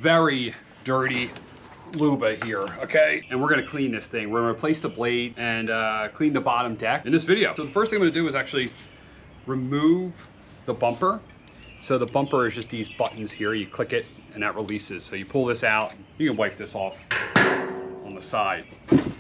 Very dirty Luba here, okay? And we're gonna clean this thing. We're gonna replace the blade and clean the bottom deck in this video. So the first thing I'm gonna do is actually remove the bumper. So the bumper is just these buttons here. You click it and that releases. So you pull this out, you can wipe this off on the side. I'm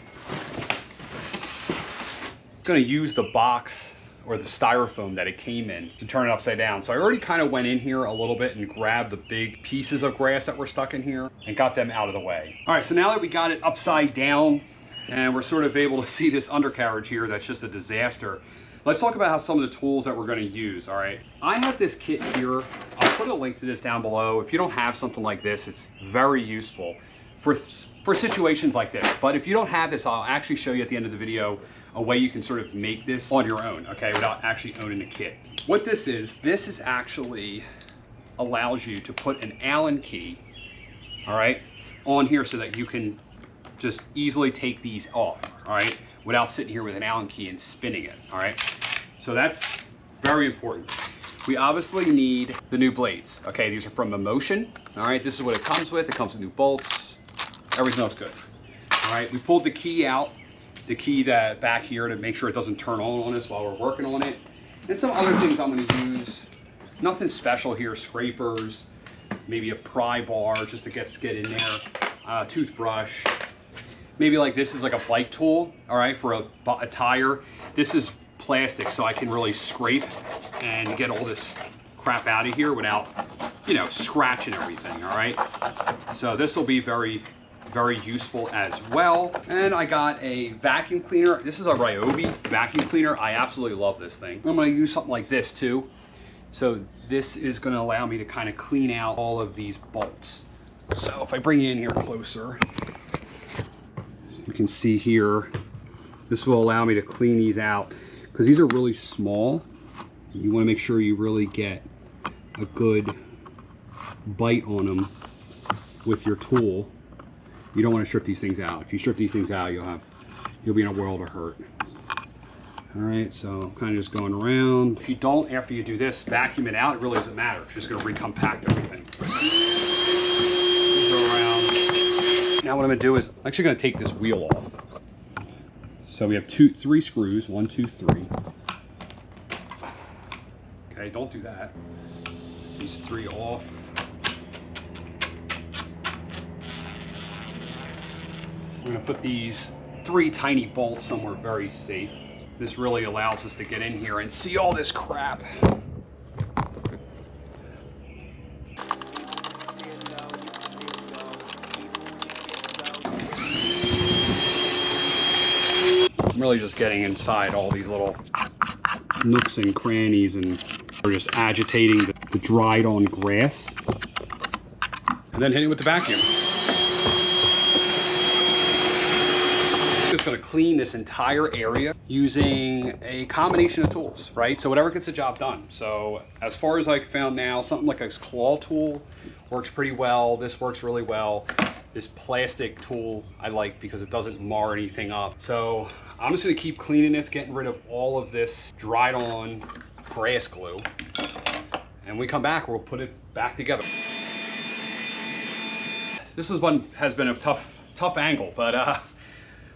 gonna use the box or the styrofoam that it came in to turn it upside down. So I already kind of went in here a little bit and grabbed the big pieces of grass that were stuck in here and got them out of the way. All right, so now that we got it upside down and we're sort of able to see this undercarriage here, that's just a disaster. Let's talk about how some of the tools that we're gonna use, all right? I have this kit here. I'll put a link to this down below. If you don't have something like this, it's very useful for situations like this. But if you don't have this, I'll actually show you at the end of the video a way you can sort of make this on your own, okay, without actually owning the kit. What this is actually allows you to put an Allen key, all right, on here so that you can just easily take these off, all right, without sitting here with an Allen key and spinning it, all right? So that's very important. We obviously need the new blades, okay? These are from Emotion, all right? This is what it comes with. It comes with new bolts. Everything looks good, all right? We pulled the key out, the key that back here to make sure it doesn't turn on us while we're working on it. And some other things I'm gonna use. Nothing special here, scrapers, maybe a pry bar just to get in there, toothbrush. Maybe like this is like a bike tool, all right, for a tire. This is plastic, so I can really scrape and get all this crap out of here without, you know, scratching everything, all right? So this will be very useful as well. And I got a vacuum cleaner. This is a Ryobi vacuum cleaner. I absolutely love this thing. I'm gonna use something like this too. So this is gonna allow me to kind of clean out all of these bolts. So if I bring you in here closer, you can see here, this will allow me to clean these out because these are really small. You wanna make sure you really get a good bite on them with your tool. You don't want to strip these things out. If you strip these things out, you'll be in a world of hurt. All right, so I'm kind of just going around. If you don't, after you do this, vacuum it out, it really doesn't matter. It's just going to recompact everything. Go around. Now what I'm going to do is I'm actually going to take this wheel off. So we have three screws, 1, 2, 3. Okay, don't do that. These 3 off. I'm gonna put these 3 tiny bolts somewhere very safe. This really allows us to get in here and see all this crap. I'm really just getting inside all these little nooks and crannies, and we're just agitating the dried on grass and then hitting it with the vacuum. Just going to clean this entire area using a combination of tools, right? So whatever gets the job done. So as far as I found now, something like a claw tool works pretty well. This works really well. This plastic tool I like because it doesn't mar anything up. So I'm just going to keep cleaning this, getting rid of all of this dried on grass glue. And when we come back, we'll put it back together. This has been a tough angle, but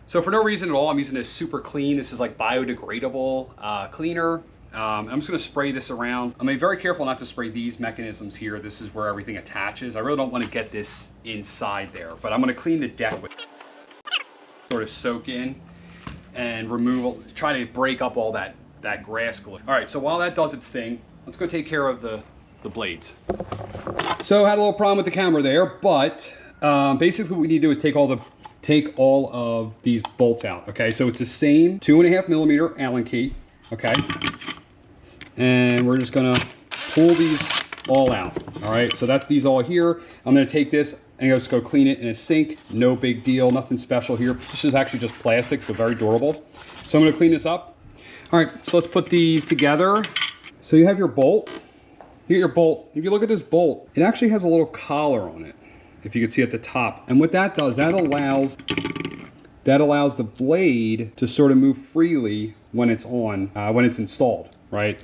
so for no reason at all, I'm using this Super Clean. This is like biodegradable cleaner. I'm just gonna spray this around. I'm gonna be very careful not to spray these mechanisms here. This is where everything attaches. I really don't wanna get this inside there, but I'm gonna clean the deck with sort of soak in and remove, try to break up all that grass glue. All right, so while that does its thing, let's go take care of the blades. So I had a little problem with the camera there, but basically what we need to do is take all of these bolts out, okay? So it's the same 2.5mm Allen key, okay? And we're just gonna pull these all out, all right? So that's these all here. I'm gonna take this and just go clean it in a sink. No big deal, nothing special here. This is actually just plastic, so very durable. So I'm gonna clean this up. All right, so let's put these together. So you have your bolt. You get your bolt. If you look at this bolt, it actually has a little collar on it, if you can see at the top. And what that does, that allows the blade to sort of move freely when it's on, when it's installed, right?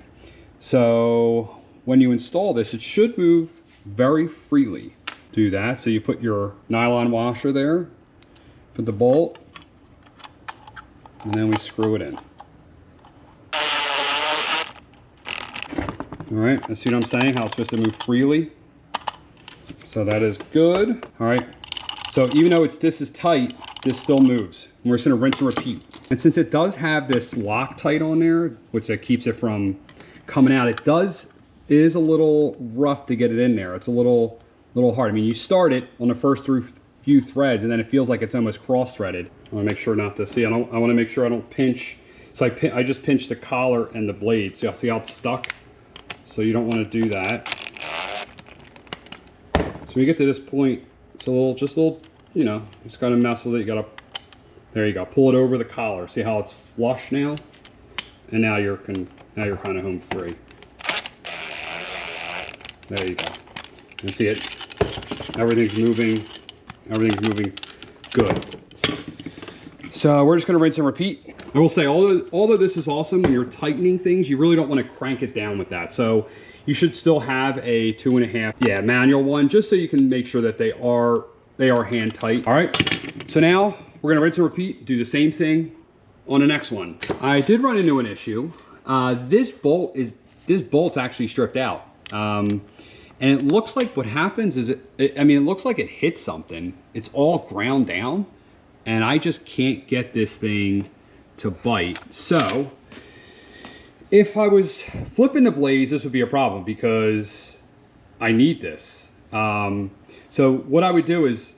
So when you install this, it should move very freely, do that. So you put your nylon washer there, put the bolt, and then we screw it in. All right, you see what I'm saying? How it's supposed to move freely. So that is good. All right, so even though this is tight, this still moves. And we're just gonna rinse and repeat. And since it does have this Loctite on there, which that keeps it from coming out, it is a little rough to get it in there. It's a little hard. I mean, you start it on the first few threads, and then it feels like it's almost cross-threaded. I wanna make sure not to see. I wanna make sure I don't pinch. So I just pinched the collar and the blade. So you see how it's stuck? So you don't wanna do that. So we get to this point, it's just a little, you know, just gotta mess with it. You gotta, there you go, pull it over the collar. See how it's flush now? And now you're kind of home free. There you go. And see it, everything's moving good. So we're just gonna rinse and repeat. I will say, although this is awesome, when you're tightening things, you really don't wanna crank it down with that. So you should still have a 2.5, manual one, just so you can make sure that they are hand tight. All right, so now we're gonna rinse and repeat, do the same thing on the next one. I did run into an issue. This bolt's actually stripped out. And it looks like what happens is, it looks like it hit something. It's all ground down, and I just can't get this thing to bite. So if I was flipping the blades, this would be a problem because I need this. So what I would do is,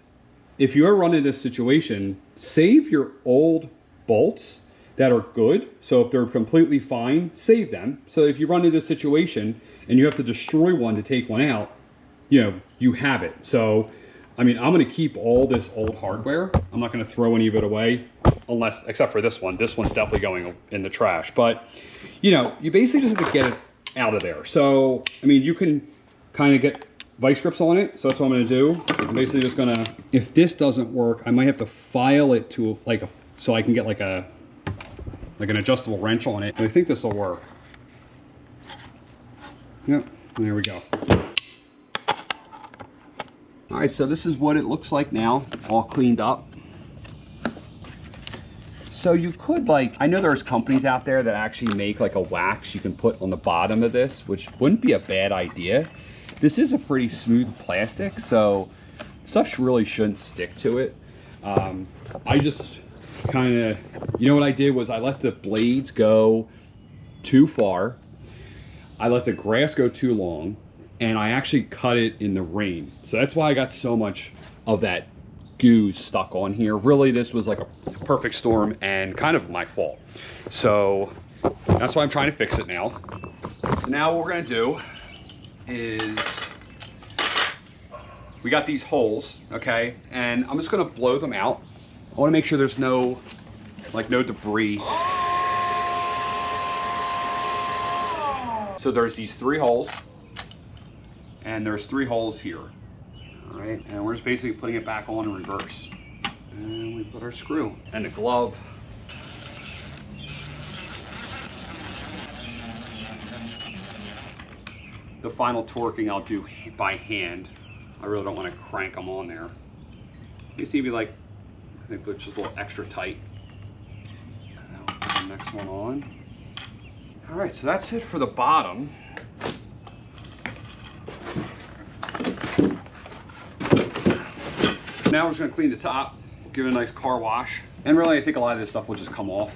if you ever run into this situation, save your old bolts that are good. So if they're completely fine, save them. So if you run into this situation and you have to destroy one to take one out, you know, you have it. So, I mean, I'm gonna keep all this old hardware. I'm not gonna throw any of it away, except for this one. This one's definitely going in the trash. But, you know, you basically just have to get it out of there. So, I mean, you can kind of get vice grips on it. So that's what I'm gonna do. I'm basically just gonna, if this doesn't work, I might have to file it to so I can get like an adjustable wrench on it. And I think this will work. Yep, there we go. All right, so this is what it looks like now, all cleaned up. So you could, like, I know there's companies out there that actually make like a wax you can put on the bottom of this, which wouldn't be a bad idea. This is a pretty smooth plastic, so stuff really shouldn't stick to it. I just kind of, you know what I did was I let the blades go too far. I let the grass go too long, and I actually cut it in the rain. So that's why I got so much of that goo stuck on here. Really, this was like a perfect storm and kind of my fault. So that's why I'm trying to fix it now. Now what we're gonna do is, we got these holes, okay? And I'm just gonna blow them out. I wanna make sure there's no debris. So there's these 3 holes, and there's 3 holes here. All right, and we're just basically putting it back on in reverse. And we put our screw and the glove. The final torquing I'll do by hand. I really don't want to crank them on there. You see me, like, I think they're just a little extra tight. Now we'll put the next one on. All right, so that's it for the bottom. Now we're just gonna clean the top, give it a nice car wash. And really, I think a lot of this stuff will just come off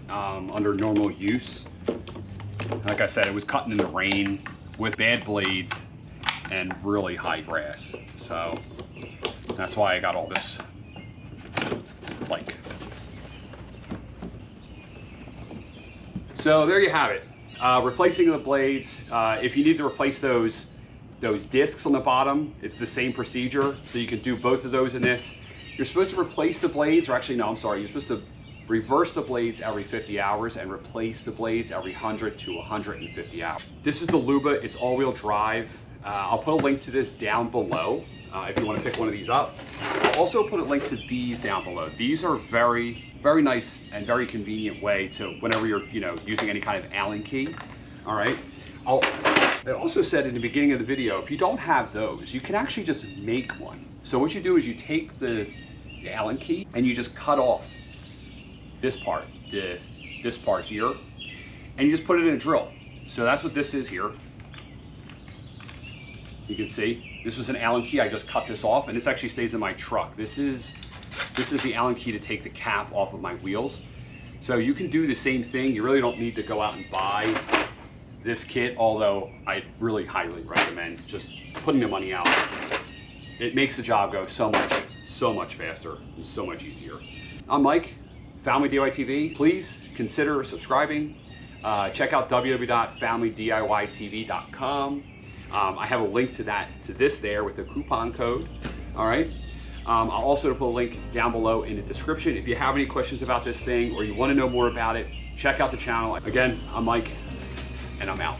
under normal use. Like I said, it was cutting in the rain with bad blades and really high grass. So that's why I got all this, like. So there you have it. Replacing the blades. If you need to replace those discs on the bottom, it's the same procedure. So you can do both of those in this. You're supposed to replace the blades, or actually, no, I'm sorry. You're supposed to reverse the blades every 50 hours and replace the blades every 100 to 150 hours. This is the Luba. It's all-wheel drive. I'll put a link to this down below if you want to pick one of these up. I'll also put a link to these down below. These are very, very nice and very convenient way to, whenever you're, you know, using any kind of Allen key. All right. I also said in the beginning of the video, if you don't have those, you can actually just make one. So what you do is you take the Allen key and you just cut off this part, this part here, and you just put it in a drill. So that's what this is here. You can see, this was an Allen key. I just cut this off, and this actually stays in my truck. This is the Allen key to take the cap off of my wheels. So you can do the same thing. You really don't need to go out and buy this kit, although I really highly recommend just putting the money out. It makes the job go so much faster and so much easier. I'm Mike, Family DIY TV. Please consider subscribing. Check out www.familydiytv.com. I have a link to this there with the coupon code. All right. I'll also put a link down below in the description. If you have any questions about this thing or you want to know more about it, check out the channel. Again, I'm Mike, and I'm out.